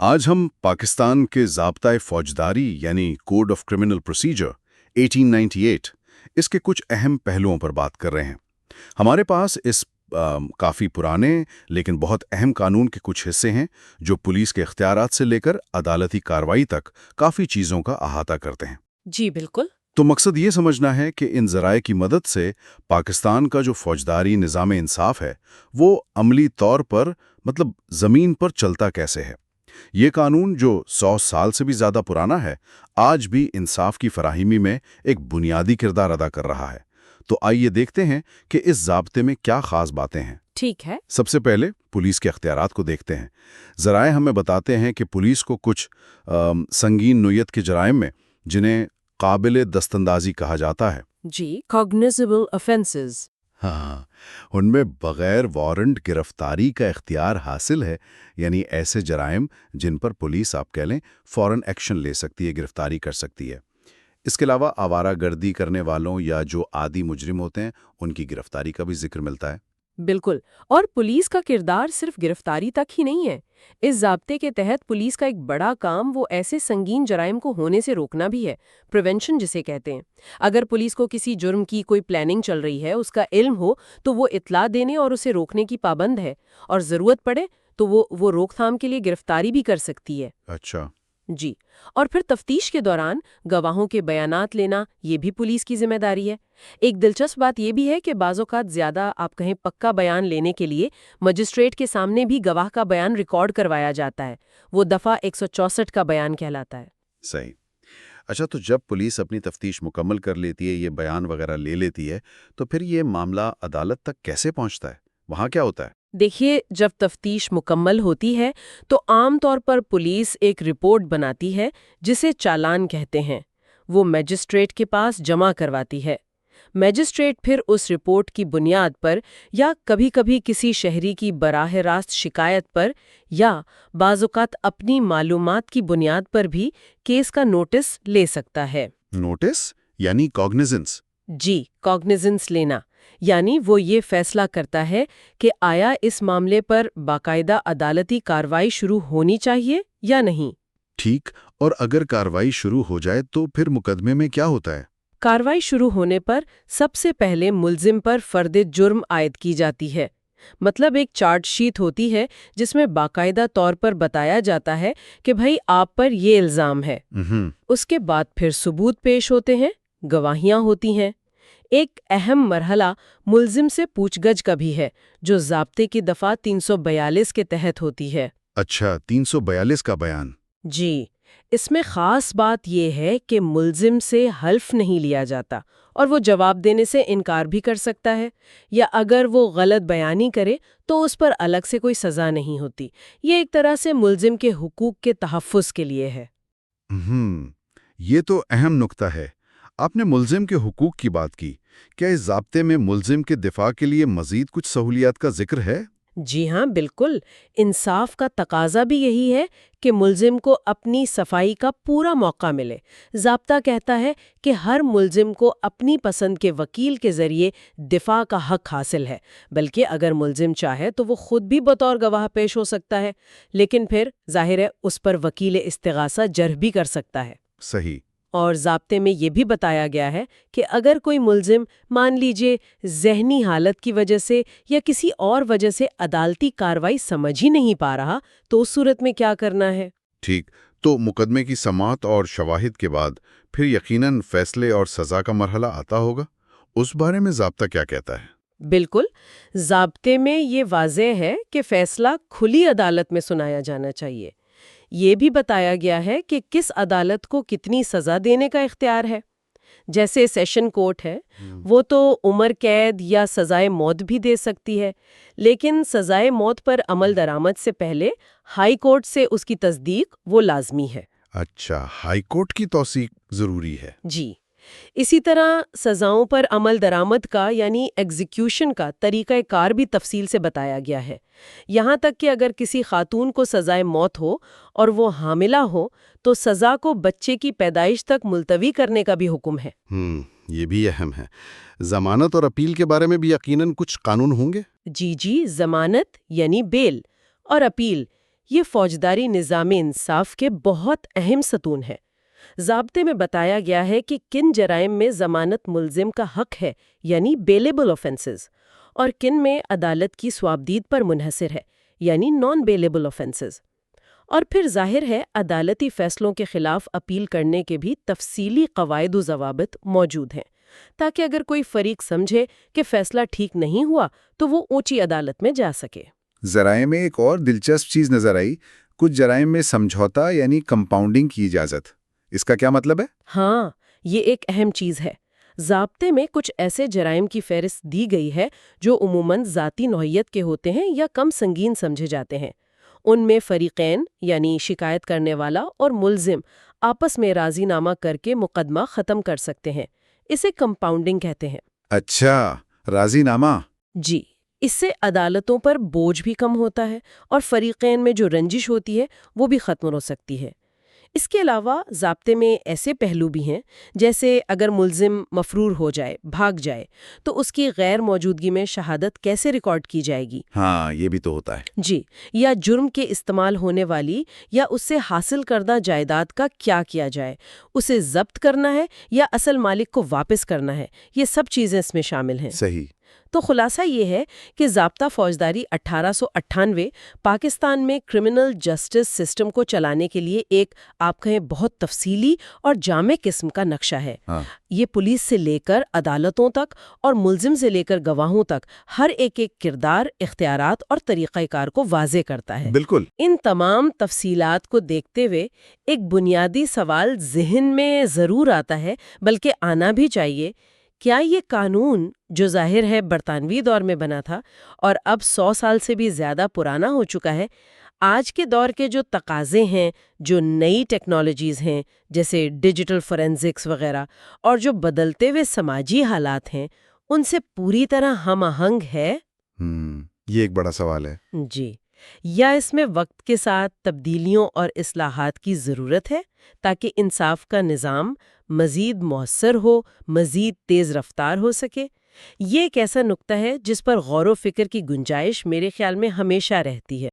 आज हम पाकिस्तान के ज़ाब्ता फौजदारी यानी कोड ऑफ क्रिमिनल प्रोसीजर 1898 इसके कुछ अहम पहलुओं पर बात कर रहे हैं। हमारे पास इस काफ़ी पुराने लेकिन बहुत अहम कानून के कुछ हिस्से हैं जो पुलिस के इख्तियारात से लेकर अदालती कार्रवाई तक काफ़ी चीज़ों का अहाता करते हैं। जी बिल्कुल। तो मकसद ये समझना है कि इन ज़राए की मदद से पाकिस्तान का जो फौजदारी निज़ाम इंसाफ है वो अमली तौर पर मतलब ज़मीन पर चलता कैसे है। ये कानून जो 100 साल से भी ज़्यादा पुराना है, आज भी इंसाफ की फराहमी में एक बुनियादी किरदार अदा कर रहा है। तो आइए देखते हैं कि इस ज़ाब्ते में क्या ख़ास बातें हैं। ठीक है। सबसे पहले पुलिस के अख्तियारात को देखते हैं। ज़राए हमें बताते हैं कि पुलिस को कुछ संगीन नोयत के जराइम में, जिन्हें काबिल दस्तंदाजी कहा जाता है, जी, कॉग्निजेबल ऑफेंसेस। हाँ, उनमें बगैर वारंट गिरफ्तारी का इख्तियार हासिल है। यानी ऐसे जराइम जिन पर पुलिस, आप कह लें, फौरन एक्शन ले सकती है, गिरफ्तारी कर सकती है। इसके अलावा आवारागर्दी करने वालों या जो आदी मुजरिम होते हैं, उनकी गिरफ्तारी का भी जिक्र मिलता है। बिल्कुल। और पुलिस का किरदार सिर्फ गिरफ्तारी तक ही नहीं है। इस ज़ाब्ते के तहत पुलिस का एक बड़ा काम वो ऐसे संगीन जराइम को होने से रोकना भी है, प्रिवेंशन जिसे कहते हैं। अगर पुलिस को किसी जुर्म की कोई प्लानिंग चल रही है, उसका इल्म हो, तो वो इत्ला देने और उसे रोकने की पाबंद है, और ज़रूरत पड़े तो वो रोकथाम के लिए गिरफ्तारी भी कर सकती है। अच्छा। जी। और फिर तफ्तीश के दौरान गवाहों के बयानात लेना, ये भी पुलिस की जिम्मेदारी है। एक दिलचस्प बात ये भी है कि बाज़-औक़ात ज़्यादा आप कहें पक्का बयान लेने के लिए मजिस्ट्रेट के सामने भी गवाह का बयान रिकॉर्ड करवाया जाता है। वो दफ़ा 164 का बयान कहलाता है। सही। अच्छा, तो जब पुलिस अपनी तफ्तीश मुकम्मल कर लेती है, ये बयान वगैरह ले लेती है, तो फिर ये मामला अदालत तक कैसे पहुंचता है? वहां क्या होता है? देखिए, जब तफ्तीश मुकम्मल होती है तो आम तौर पर पुलिस एक रिपोर्ट बनाती है जिसे चालान कहते हैं। वो मजिस्ट्रेट के पास जमा करवाती है। मजिस्ट्रेट फिर उस रिपोर्ट की बुनियाद पर या कभी-कभी किसी शहरी की बराह रास्त शिकायत पर या बाज़-औक़ात अपनी मालूमात की बुनियाद पर भी केस का नोटिस ले सकता है। नोटिस यानी कॉग्निजेंस? जी, कॉग्निजेंस लेना यानी वो ये फैसला करता है कि आया इस मामले पर बाकायदा अदालती कार्रवाई शुरू होनी चाहिए या नहीं। ठीक। और अगर कार्रवाई शुरू हो जाए तो फिर मुकदमे में क्या होता है? कार्रवाई शुरू होने पर सबसे पहले मुल्जिम पर फर्द जुर्म आयद की जाती है। मतलब एक चार्जशीट होती है जिसमें बाकायदा तौर पर बताया जाता है कि भाई आप पर ये इल्ज़ाम है। उसके बाद फिर सबूत पेश होते हैं, गवाहियां होती हैं। एक अहम मरहला मुल्जिम से पूछगछ का भी है, जो ज़ाब्ते की दफ़ा 342 के तहत होती है। अच्छा, 342 का बयान। जी, इसमें ख़ास बात यह है कि मुल्जिम से हल्फ नहीं लिया जाता और वो जवाब देने से इनकार भी कर सकता है, या अगर वो गलत बयानी करे तो उस पर अलग से कोई सज़ा नहीं होती। ये एक तरह से मुल्जिम के हुकूक के तहफ़्फ़ुज़ के लिए है। ये तो अहम नुक्ता है। आपने मुल्जिम के हुकूक की बात की। क्या इस ज़ाब्ते में मुल्जिम के दिफा के लिए मज़ीद कुछ सहूलियात का जिक्र है? जी हाँ, बिल्कुल। इंसाफ का तकाजा भी यही है कि मुल्जिम को अपनी सफाई का पूरा मौका मिले। ज़ाब्ता कहता है कि हर मुल्जिम को अपनी पसंद के वकील के ज़रिए दिफा का हक हासिल है, बल्कि अगर मुल्जिम चाहे तो वो खुद भी बतौर गवाह पेश हो सकता है, लेकिन फिर ज़ाहिर है उस पर वकील इस्तिगासा जर्ह भी कर सकता है। सही। और ज़ाब्ते में ये भी बताया गया है कि अगर कोई मुल्जिम मान लीजिए ज़हनी हालत की वजह से या किसी और वजह से अदालती कार्रवाई समझ ही नहीं पा रहा, तो उस सूरत में क्या करना है। ठीक। तो मुकदमे की समाअत और शवाहिद के बाद फिर यकीनन फैसले और सज़ा का मरहला आता होगा। उस बारे में ज़ाब्ता क्या कहता है? बिल्कुल, ज़ाब्ते में ये वाज़ेह है कि फ़ैसला खुली अदालत में सुनाया जाना चाहिए। ये भी बताया गया है कि किस अदालत को कितनी सज़ा देने का इख्तियार है। जैसे सेशन कोर्ट है, वो तो उम्र कैद या सज़ाए मौत भी दे सकती है, लेकिन सज़ाए मौत पर अमल दरामद से पहले हाई कोर्ट से उसकी तस्दीक वो लाजमी है। अच्छा, हाई कोर्ट की तौसीक ज़रूरी है। जी। इसी तरह सज़ाओं पर अमल दरामद का यानी एग्जीक्यूशन का तरीक़ा कार भी तफसील से बताया गया है। यहाँ तक कि अगर किसी खातून को सज़ाए मौत हो और वो हामिला हो तो सज़ा को बच्चे की पैदाइश तक मुलतवी करने का भी हुक्म है। ये भी अहम है। ज़मानत और अपील के बारे में भी यकीनन कुछ कानून होंगे? जी, ज़मानत यानी बेल और अपील یہ فوجداری نظام انصاف کے بہت اہم ستون ہے۔ ضابطے میں بتایا گیا ہے کہ کن جرائم میں ضمانت ملزم کا حق ہے، یعنی بیلیبل آفینسز، اور کن میں عدالت کی صوابدید پر منحصر ہے، یعنی نان بیلیبل آفینسز۔ اور پھر ظاہر ہے عدالتی فیصلوں کے خلاف اپیل کرنے کے بھی تفصیلی قواعد و ضوابط موجود ہیں، تاکہ اگر کوئی فریق سمجھے کہ فیصلہ ٹھیک نہیں ہوا تو وہ اونچی عدالت میں جا سکے۔ ذرائع میں ایک اور دلچسپ چیز نظر آئی، کچھ جرائم میں سمجھوتا یعنی کمپاؤنڈنگ کی اجازت۔ اس کا کیا مطلب ہے؟ ہاں، یہ ایک اہم چیز ہے۔ ضابطے میں کچھ ایسے جرائم کی فہرست دی گئی ہے جو عموماً ذاتی نوعیت کے ہوتے ہیں یا کم سنگین سمجھے جاتے ہیں۔ ان میں فریقین یعنی شکایت کرنے والا اور ملزم آپس میں راضی نامہ کر کے مقدمہ ختم کر سکتے ہیں۔ اسے کمپاؤنڈنگ کہتے ہیں۔ اچھا، راضی نامہ۔ جی، اس سے عدالتوں پر بوجھ بھی کم ہوتا ہے اور فریقین میں جو رنجش ہوتی ہے وہ بھی ختم ہو سکتی ہے۔ اس کے علاوہ ضابطے میں ایسے پہلو بھی ہیں، جیسے اگر ملزم مفرور ہو جائے، بھاگ جائے، تو اس کی غیر موجودگی میں شہادت کیسے ریکارڈ کی جائے گی؟ ہاں، یہ بھی تو ہوتا ہے۔ جی، یا جرم کے استعمال ہونے والی یا اس سے حاصل کردہ جائیداد کا کیا کیا جائے، اسے ضبط کرنا ہے یا اصل مالک کو واپس کرنا ہے، یہ سب چیزیں اس میں شامل ہیں۔ صحیح۔ تو خلاصہ یہ ہے کہ ضابطہ فوجداری 1898 پاکستان میں کرمنل جسٹس سسٹم کو چلانے کے لیے ایک آپ کہیں بہت تفصیلی اور جامع قسم کا نقشہ ہے۔ یہ پولیس سے لے کر عدالتوں تک اور ملزم سے لے کر گواہوں تک ہر ایک کردار، اختیارات اور طریقہ کار کو واضح کرتا ہے۔ بالکل۔ ان تمام تفصیلات کو دیکھتے ہوئے ایک بنیادی سوال ذہن میں ضرور آتا ہے، بلکہ آنا بھی چاہیے۔ کیا یہ قانون جو ظاہر ہے برطانوی دور میں بنا تھا اور اب 100 سال سے بھی زیادہ پرانا ہو چکا ہے، آج کے دور کے جو تقاضے ہیں، جو نئی ٹیکنالوجیز ہیں جیسے ڈیجیٹل فورینزکس وغیرہ، اور جو بدلتے ہوئے سماجی حالات ہیں، ان سے پوری طرح ہم آہنگ ہے؟ یہ ایک بڑا سوال ہے۔ جی، یا اس میں وقت کے ساتھ تبدیلیوں اور اصلاحات کی ضرورت ہے تاکہ انصاف کا نظام مزید مؤثر ہو، مزید تیز رفتار ہو سکے؟ یہ ایک ایسا نقطہ ہے جس پر غور و فکر کی گنجائش میرے خیال میں ہمیشہ رہتی ہے۔